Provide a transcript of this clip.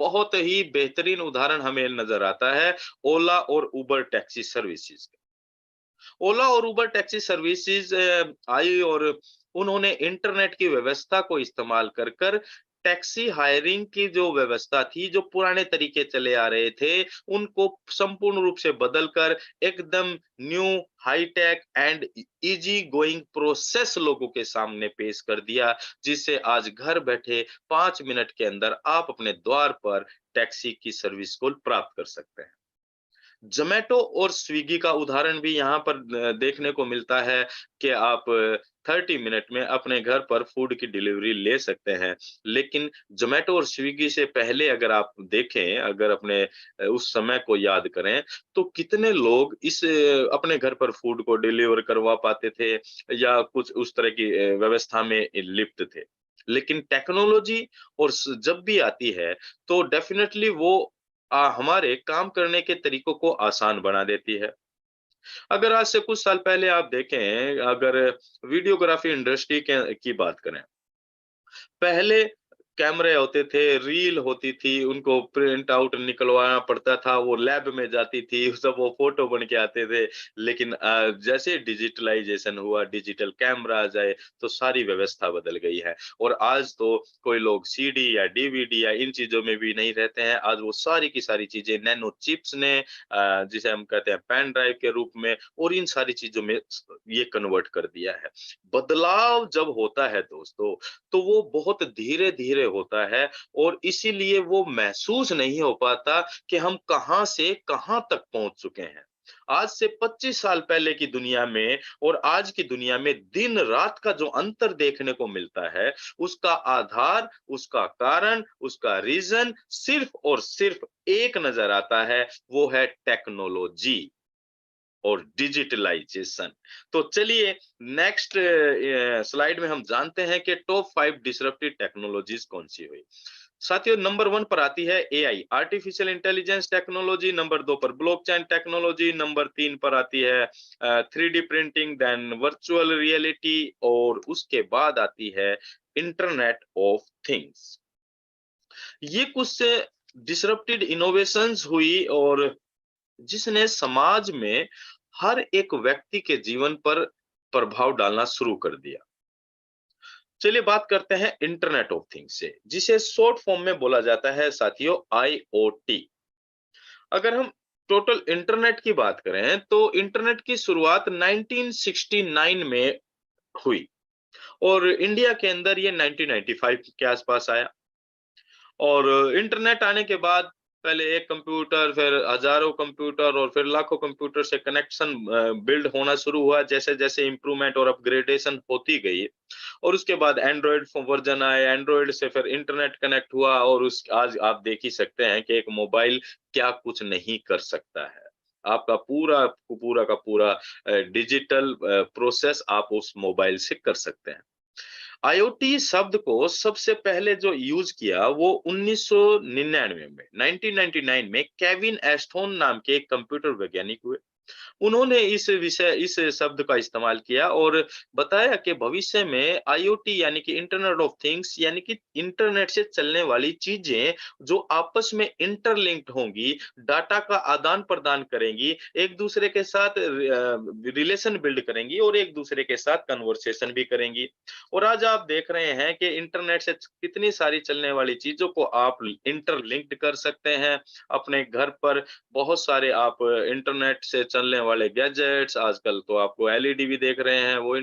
बहुत ही बेहतरीन उदाहरण हमें नज़र आता है ओला और उबर टैक्सी सर्विसेज़ का। ओला और उबर टैक्सी सर्विसेज आई और उन्होंने इंटरनेट की व्यवस्था को इस्तेमाल कर कर टैक्सी हायरिंग की जो व्यवस्था थी, जो पुराने तरीके चले आ रहे थे, उनको संपूर्ण रूप से बदलकर एकदम new, high-tech and easy going process लोगों के सामने पेश कर दिया, जिससे आज घर बैठे 5 मिनट के अंदर आप अपने द्वार पर टैक्सी की सर्विस को प्राप्त कर सकते हैं। ज़ोमैटो और स्विगी का उदाहरण भी यहाँ पर देखने को मिलता है कि आप 30 मिनट में अपने घर पर फूड की डिलीवरी ले सकते हैं। लेकिन ज़ोमैटो और स्विगी से पहले अगर आप देखें, अगर अपने उस समय को याद करें, तो कितने लोग इस अपने घर पर फूड को डिलीवर करवा पाते थे या कुछ उस तरह की व्यवस्था में लिप्त थे। लेकिन टेक्नोलॉजी और जब भी आती है, तो डेफ़िनेटली वो हमारे काम करने के तरीकों को आसान बना देती है। अगर आज से कुछ साल पहले आप देखें, अगर वीडियोग्राफी इंडस्ट्री के की बात करें, पहले कैमरे होते थे, रील होती थी, उनको प्रिंट आउट निकलवाना पड़ता था, वो लैब में जाती थी, सब वो फ़ोटो बन के आते थे। लेकिन जैसे डिजिटलाइज़ेशन हुआ, डिजिटल कैमरा आ जाए, तो सारी व्यवस्था बदल गई है। और आज तो कोई लोग सीडी या डीवीडी या इन चीज़ों में भी नहीं रहते हैं, आज वो सारी की सारी चीज़ें नैनो चिप्स ने जिसे हम कहते हैं पेन ड्राइव के रूप में और इन सारी चीज़ों में ये कन्वर्ट कर दिया है। बदलाव जब होता है दोस्तों, तो वो बहुत धीरे-धीरे होता है और इसीलिए वो महसूस नहीं हो पाता कि हम कहाँ से कहाँ तक पहुँच चुके हैं। आज से 25 साल पहले की दुनिया में और आज की दुनिया में दिन-रात का जो अंतर देखने को मिलता है, उसका आधार, उसका कारण, उसका रीज़न सिर्फ़ और सिर्फ़ एक नज़र आता है, वो है टेक्नोलॉजी। और डिजिटलाइजेशन। तो चलिए नेक्स्ट स्लाइड में हम जानते हैं कि टॉप 5 डिसरप्टिव टेक्नोलॉजीज़ कौन-सी हुई। साथियों नंबर 1 पर आती है AI, artificial intelligence technology, number 2 पर ब्लॉकचेन टेक्नोलॉजी, नंबर 3 पर आती है 3D printing, then virtual reality और उसके बाद आती है इंटरनेट ऑफ थिंग्स। ये कुछ से डिसरप्टेड इनोवेशंस हुई और जिसने समाज में हर एक व्यक्ति के जीवन पर प्रभाव डालना शुरू कर दिया। चलिए बात करते हैं इंटरनेट ऑफ थिंग्स से, जिसे शॉर्ट फॉर्म में बोला जाता है साथियों आईओटी। अगर हम टोटल इंटरनेट की बात करें, तो इंटरनेट की शुरुआत 1969 में हुई और इंडिया के अंदर ये 1995 के आसपास आया। और इंटरनेट आने के बाद पहले एक कंप्यूटर, फिर हज़ारों कंप्यूटर और फिर लाखों कंप्यूटर से कनेक्शन बिल्ड होना शुरू हुआ जैसे-जैसे इम्प्रूवमेंट और अपग्रेडेशन होती गई। और उसके बाद एंड्रॉयड वर्ज़न आए, एंड्रॉयड से फिर इंटरनेट कनेक्ट हुआ और उस आज आप देख ही सकते हैं कि एक मोबाइल क्या कुछ नहीं कर सकता है। आपका पूरा का पूरा डिजिटल प्रोसेस आप उस मोबाइल से कर सकते हैं। आईओटी शब्द को सबसे पहले जो यूज़ किया वो 1999 में 1999 में केविन एस्टोन नाम के एक कंप्यूटर वैज्ञानिक हुए। उन्होंने इस शब्द का इस्तेमाल किया और बताया कि भविष्य में आईओटी यानी कि इंटरनेट ऑफ थिंग्स यानी कि इंटरनेट से चलने वाली चीजें जो आपस में इंटरलिंक्ड होंगी, डाटा का आदान-प्रदान करेंगी, एक दूसरे के साथ रिलेशन बिल्ड करेंगी और एक दूसरे के साथ कन्वर्सेशन भी करेंगी। और आज आप देख रहे हैं कि इंटरनेट से कितनी सारी चलने वाली चीजों को आप इंटरलिंक्ड कर सकते हैं। अपने घर पर बहुत सारे आप इंटरनेट से चलने वाले गैजेट्स आजकल तो आपको एलईडी भी देख रहे हैं, वो